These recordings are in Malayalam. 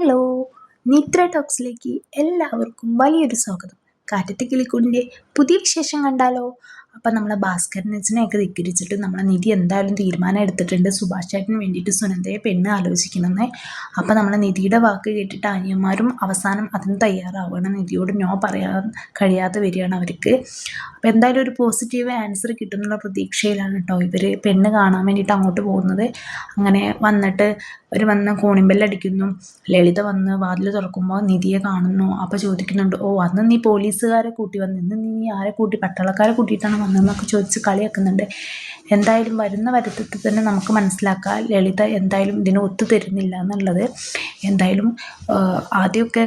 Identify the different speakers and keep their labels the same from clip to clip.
Speaker 1: ഹലോ, നിത്ര ടോക്സിലേക്ക് എല്ലാവർക്കും വലിയൊരു സ്വാഗതം. കാറ്റത്തെ കിളിക്കൂടിൻ്റെ പുതിയ വിശേഷം കണ്ടാലോ? അപ്പം നമ്മളെ ഭാസ്കരനച്ചനെയൊക്കെ ധിക്കരിച്ചിട്ട് നമ്മളെ നിധി എന്തായാലും തീരുമാനം എടുത്തിട്ടുണ്ട് സുഭാഷ് ചേട്ടന് വേണ്ടിയിട്ട് സുനന്ദയെ പെണ്ണ് ആലോചിക്കണമെന്ന്. അപ്പം നമ്മളെ നിധിയുടെ വാക്ക് കേട്ടിട്ട് അനിയന്മാരും അവസാനം അതിന് തയ്യാറാവുകയാണ്. നിധിയോട് നോ പറയാൻ കഴിയാതെ വരികയാണ് അവർക്ക്. അപ്പം എന്തായാലും ഒരു പോസിറ്റീവ് ആൻസർ കിട്ടുന്നുള്ള പ്രതീക്ഷയിലാണ് കേട്ടോ ഇവർ പെണ്ണ് കാണാൻ വേണ്ടിയിട്ട് അങ്ങോട്ട് പോകുന്നത്. അങ്ങനെ വന്നിട്ട് വന്ന് കോണിമ്പെല്ലടിക്കുന്നു. ലളിത വന്ന് വാതിൽ തുറക്കുമ്പോൾ നിധിയെ കാണുന്നു. അപ്പോൾ ചോദിക്കുന്നുണ്ട്, ഓ അന്ന് നീ പോലീസുകാരെ കൂട്ടി വന്നു, ഇന്ന് നീ ആരെ കൂട്ടി പട്ടാളക്കാരെ കൂട്ടിയിട്ടാണ് വന്നതെന്നൊക്കെ ചോദിച്ച് കളിയാക്കുന്നുണ്ട്. എന്തായാലും വരുന്ന വരുത്തത്തിൽ തന്നെ നമുക്ക് മനസ്സിലാക്കാം ലളിത എന്തായാലും ഇതിന് ഒത്തുതരുന്നില്ല എന്നുള്ളത്. എന്തായാലും ആദ്യമൊക്കെ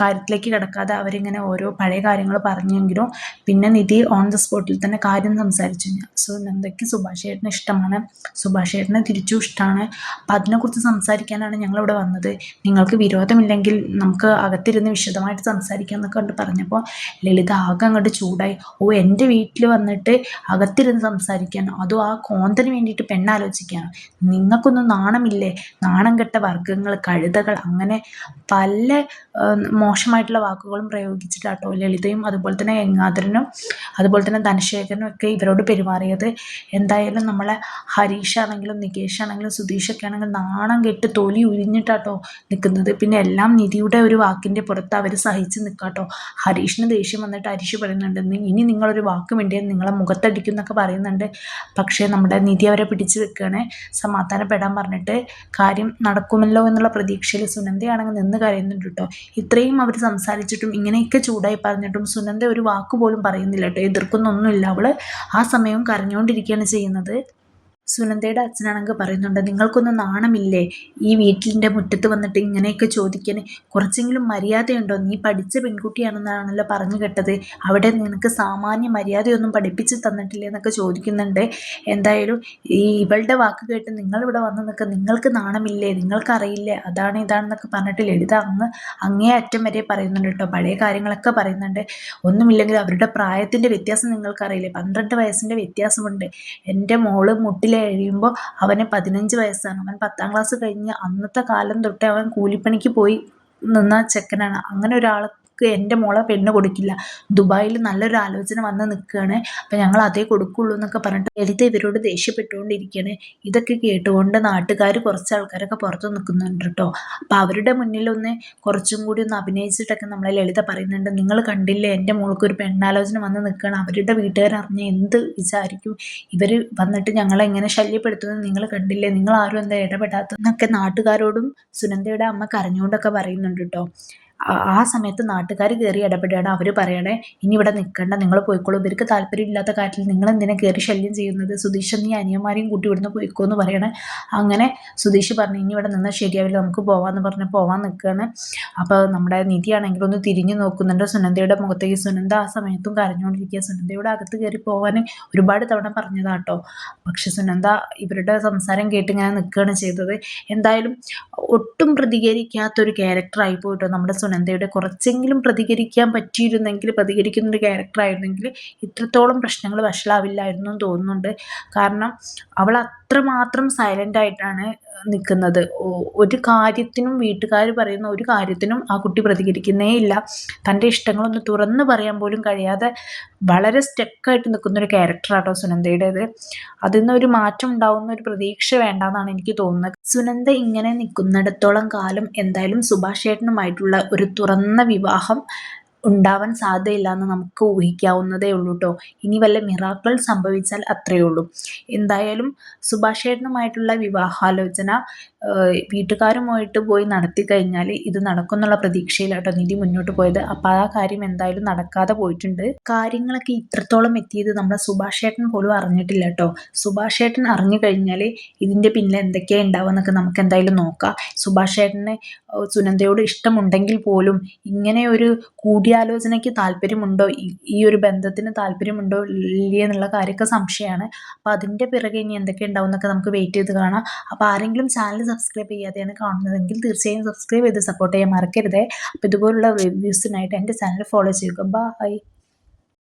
Speaker 1: കാര്യത്തിലേക്ക് കിടക്കാതെ അവരിങ്ങനെ ഓരോ പഴയ കാര്യങ്ങൾ പറഞ്ഞെങ്കിലും പിന്നെ നിധി ഓൺ ദ സ്പോട്ടിൽ തന്നെ കാര്യം സംസാരിച്ചു. സുനന്ദയ്ക്ക് സുഭാഷ് ചേട്ടനെ ഇഷ്ടമാണ്, സുഭാഷ് ചേട്ടനെ തിരിച്ചും ഇഷ്ടമാണ്. അപ്പം അതിനെക്കുറിച്ച് സംസാരിക്കാനാണ് ഞങ്ങളിവിടെ വന്നത്. നിങ്ങൾക്ക് വിരോധമില്ലെങ്കിൽ നമുക്ക് അകത്തിരുന്ന് വിശദമായിട്ട് സംസാരിക്കാം എന്നൊക്കെ കണ്ട് പറഞ്ഞപ്പോൾ ലളിത ആകെ അങ്ങോട്ട് ചൂടായി. ഓ, എൻ്റെ വീട്ടിൽ വന്നിട്ട് അകത്തിരുന്ന് സംസാരിക്കാൻ, അതും ആ കോന്തന് വേണ്ടിയിട്ട് പെണ്ണാലോചിക്കുകയാണ്. നിങ്ങൾക്കൊന്നും നാണമില്ലേ? നാണം കെട്ട വർഗ്ഗങ്ങൾ, കഴുതകൾ, അങ്ങനെ പല മോശമായിട്ടുള്ള വാക്കുകളും പ്രയോഗിച്ചിട്ടാട്ടോ ലളിതയും അതുപോലെ തന്നെ ഗംഗാധരനും അതുപോലെ തന്നെ ധനശേഖരനും ഒക്കെ ഇവരോട് പെരുമാറിയത്. എന്തായാലും നമ്മളെ ഹരീഷാണെങ്കിലും നികേഷാണെങ്കിലും സുധീഷൊക്കെ ആണെങ്കിലും നാണം കെട്ട് തൊലി ഉരിഞ്ഞിട്ടാട്ടോ നിൽക്കുന്നത്. പിന്നെ എല്ലാം നിധിയുടെ ഒരു വാക്കിൻ്റെ പുറത്ത് അവർ സഹിച്ച് നിൽക്കാട്ടോ. ഹരീഷിന് ദേഷ്യം വന്നിട്ട് ഹരീഷ് പറയുന്നുണ്ട്, ഇനി നിങ്ങളൊരു വാക്ക് വേണ്ടിയാൽ നിങ്ങളെ മുഖത്തടിക്കും എന്നൊക്കെ പറയുന്നുണ്ട്. പക്ഷേ നമ്മുടെ നിധി അവരെ പിടിച്ച് വെക്കുകയാണ്. സമാധാനപ്പെടാൻ പറഞ്ഞിട്ട് കാര്യം നടക്കുമല്ലോ എന്നുള്ള പ്രതീക്ഷയിൽ സുനന്ദയാണെങ്കിൽ നിന്ന് കരയുന്നുണ്ട് കേട്ടോ. ഇത്രയും അവർ സംസാരിച്ചിട്ടും ഇങ്ങനെയൊക്കെ ചൂടായി പറഞ്ഞിട്ടും സുനന്ദ ഒരു വാക്ക് പോലും പറയുന്നില്ല കേട്ടോ, എതിർക്കുന്നൊന്നുമില്ല. അവൾ ആ സമയവും കരഞ്ഞുകൊണ്ടിരിക്കുകയാണ് ചെയ്യുന്നത്. സുനന്ദയുടെ അച്ഛനാണെങ്കിൽ പറയുന്നുണ്ട്, നിങ്ങൾക്കൊന്നും നാണമില്ലേ ഈ വീട്ടിൻ്റെ മുറ്റത്ത് വന്നിട്ട് ഇങ്ങനെയൊക്കെ ചോദിക്കാൻ? കുറച്ചെങ്കിലും മര്യാദയുണ്ടോ? നീ പഠിച്ച പെൺകുട്ടിയാണെന്നാണല്ലോ പറഞ്ഞു കേട്ടത്, അവിടെ നിനക്ക് സാമാന്യ മര്യാദയൊന്നും പഠിപ്പിച്ച് തന്നിട്ടില്ലേ എന്നൊക്കെ ചോദിക്കുന്നുണ്ട്. എന്തായാലും ഇവളുടെ വാക്ക് കേട്ട് നിങ്ങളിവിടെ വന്ന് നിൽക്കുക, നിങ്ങൾക്ക് നാണമില്ലേ? നിങ്ങൾക്കറിയില്ലേ അതാണ് ഇതാണെന്നൊക്കെ പറഞ്ഞിട്ട് ലളിത അങ്ങേ അറ്റം വരെ പറയുന്നുണ്ട് കേട്ടോ. പഴയ കാര്യങ്ങളൊക്കെ പറയുന്നുണ്ട്. ഒന്നുമില്ലെങ്കിൽ അവരുടെ പ്രായത്തിൻ്റെ വ്യത്യാസം നിങ്ങൾക്കറിയില്ലേ? 12 വയസ്സിൻ്റെ വ്യത്യാസമുണ്ട്. എൻ്റെ മോള് മുട്ടിൽ കഴിയുമ്പോൾ അവന് 15 വയസ്സാണ്. അവൻ 10ാം ക്ലാസ് കഴിഞ്ഞ് അന്നത്തെ കാലം തൊട്ടേ അവൻ കൂലിപ്പണിക്ക് പോയി നിന്ന ചെക്കനാണ്. അങ്ങനെ ഒരാൾക്ക് എൻ്റെ മോളെ പെണ്ണ് കൊടുക്കില്ല. ദുബായിൽ നല്ലൊരു ആലോചന വന്ന് നിൽക്കുകയാണ്, അപ്പം ഞങ്ങൾ അതേ കൊടുക്കുള്ളൂ എന്നൊക്കെ പറഞ്ഞിട്ട് ലളിത ഇവരോട് ദേഷ്യപ്പെട്ടുകൊണ്ടിരിക്കുകയാണ്. ഇതൊക്കെ കേട്ടുകൊണ്ട് നാട്ടുകാർ കുറച്ച് ആൾക്കാരൊക്കെ പുറത്ത് നിൽക്കുന്നുണ്ട് കേട്ടോ. അപ്പം അവരുടെ മുന്നിലൊന്ന് കുറച്ചും കൂടി ഒന്ന് അഭിനയിച്ചിട്ടൊക്കെ നമ്മളെ ലളിത പറയുന്നുണ്ട്, നിങ്ങൾ കണ്ടില്ലേ എൻ്റെ മോൾക്ക് ഒരു പെണ്ണാലോചന വന്ന് നിൽക്കുകയാണ്, അവരുടെ വീട്ടുകാരറിഞ്ഞ് എന്ത് വിചാരിക്കും, ഇവർ വന്നിട്ട് ഞങ്ങളെങ്ങനെ ശല്യപ്പെടുത്തുന്നത് നിങ്ങൾ കണ്ടില്ലേ, നിങ്ങൾ ആരും എന്താ ഇടപെടാത്തതെന്നൊക്കെ നാട്ടുകാരോടും സുനന്ദയുടെ അമ്മ കരഞ്ഞുകൊണ്ടൊക്കെ പറയുന്നുണ്ട് കേട്ടോ. ആ സമയത്ത് നാട്ടുകാർ കയറി ഇടപെടുകയാണ്. അവർ പറയണേ, ഇനി ഇവിടെ നിൽക്കണ്ട, നിങ്ങൾ പോയിക്കോളൂ, ഇവർക്ക് താല്പര്യമില്ലാത്ത കാര്യത്തിൽ നിങ്ങൾ എന്തിനാ കയറി ശല്യം ചെയ്യുന്നത്, സുധീഷ് നീ അനിയന്മാരെയും കൂട്ടി ഇവിടുന്ന് പോയിക്കോ എന്ന് പറയണേ. അങ്ങനെ സുധീഷ് പറഞ്ഞു, ഇനി ഇവിടെ നിന്നാൽ ശരിയാവില്ല, നമുക്ക് പോവാമെന്ന് പറഞ്ഞ് പോവാൻ നിൽക്കുകയാണ്. അപ്പോൾ നമ്മുടെ നിധിയാണെങ്കിൽ ഒന്ന് തിരിഞ്ഞു നോക്കുന്നുണ്ട് സുനന്ദയുടെ മുഖത്തേക്ക്. സുനന്ദ ആ സമയത്തും കരഞ്ഞുകൊണ്ടിരിക്കുക. സുനന്ദയുടെ അകത്ത് കയറി പോകാൻ ഒരുപാട് തവണ പറഞ്ഞതാട്ടോ. പക്ഷെ സുനന്ദ ഇവരുടെ സംസാരം കേട്ട് ഇങ്ങനെ നിൽക്കുകയാണ് ചെയ്തത്. എന്തായാലും ഒട്ടും പ്രതികരിക്കാത്തൊരു ക്യാരക്ടറായി പോയിട്ടോ നമ്മുടെ സുനന്ദയുടെ. കുറച്ചെങ്കിലും പ്രതികരിക്കാൻ പറ്റിയിരുന്നെങ്കിൽ, പ്രതികരിക്കുന്നൊരു ക്യാരക്ടറായിരുന്നെങ്കിൽ ഇത്രത്തോളം പ്രശ്നങ്ങൾ വഷളാവില്ലായിരുന്നു എന്ന് തോന്നുന്നുണ്ട്. കാരണം അവൾ അത്രമാത്രം സൈലൻ്റ് ആയിട്ടാണ് നിൽക്കുന്നത്. ഒരു കാര്യത്തിനും, വീട്ടുകാർ പറയുന്ന ഒരു കാര്യത്തിനും ആ കുട്ടി പ്രതികരിക്കുന്നേ ഇല്ല. തൻ്റെ ഇഷ്ടങ്ങളൊന്ന് തുറന്ന് പറയാൻ പോലും കഴിയാതെ വളരെ സ്റ്റക്കായിട്ട് നിൽക്കുന്നൊരു ക്യാരക്ടറാട്ടോ സുനന്ദയുടേത്. അതിൽ നിന്നൊരു മാറ്റം ഉണ്ടാവുന്ന ഒരു പ്രതീക്ഷ വേണ്ടെന്നാണ് എനിക്ക് തോന്നുന്നത്. സുനന്ദ ഇങ്ങനെ നിൽക്കുന്നിടത്തോളം കാലം എന്തായാലും സുഭാഷ് ചേട്ടനുമായിട്ടുള്ള ഒരു തുറന്ന വിവാഹം ഉണ്ടാവാൻ സാധ്യതയില്ല എന്ന് നമുക്ക് ഊഹിക്കാവുന്നതേ ഉള്ളൂ കേട്ടോ. ഇനി വല്ല മിറാക്കിൾ സംഭവിച്ചാൽ അത്രയേ ഉള്ളൂ. എന്തായാലും സുഭാഷ് ചേട്ടനുമായിട്ടുള്ള വിവാഹാലോചന വീട്ടുകാരുമായിട്ട് പോയി നടത്തി കഴിഞ്ഞാൽ ഇത് നടക്കുമെന്നുള്ള പ്രതീക്ഷയിലാട്ടോ നിധി മുന്നോട്ട് പോയത്. അപ്പോൾ ആ കാര്യം എന്തായാലും നടക്കാതെ പോയിട്ടുണ്ട്. കാര്യങ്ങളൊക്കെ ഇത്രത്തോളം എത്തിയത് നമ്മുടെ സുഭാഷ് ചേട്ടൻ പോലും അറിഞ്ഞിട്ടില്ല കേട്ടോ. സുഭാഷ് ചേട്ടൻ അറിഞ്ഞു കഴിഞ്ഞാൽ ഇതിൻ്റെ പിന്നിൽ എന്തൊക്കെയാണ് ഉണ്ടാവുക നമുക്ക് എന്തായാലും നോക്കാം. സുഭാഷ് ചേട്ടന് സുനന്ദയോട് ഇഷ്ടമുണ്ടെങ്കിൽ പോലും ഇങ്ങനെ ഒരു കൂടിയാലോചനയ്ക്ക് താല്പര്യമുണ്ടോ, ഈ ഒരു ബന്ധത്തിന് താല്പര്യമുണ്ടോ ഇല്ലേ എന്നുള്ള കാര്യമൊക്കെ സംശയമാണ്. അപ്പോൾ അതിൻ്റെ പിറകെ ഇനി എന്തൊക്കെ ഉണ്ടാവും എന്നൊക്കെ നമുക്ക് വെയിറ്റ് ചെയ്ത് കാണാം. അപ്പോൾ ആരെങ്കിലും ചാനൽ സബ്സ്ക്രൈബ് ചെയ്യാതെയാണ് കാണുന്നതെങ്കിൽ തീർച്ചയായും സബ്സ്ക്രൈബ് ചെയ്ത് സപ്പോർട്ട് ചെയ്യാൻ മറക്കരുതേ. അപ്പോൾ ഇതുപോലുള്ള റിവ്യൂസിനായിട്ട് എൻ്റെ ചാനൽ ഫോളോ ചെയ്യുക. ബൈ.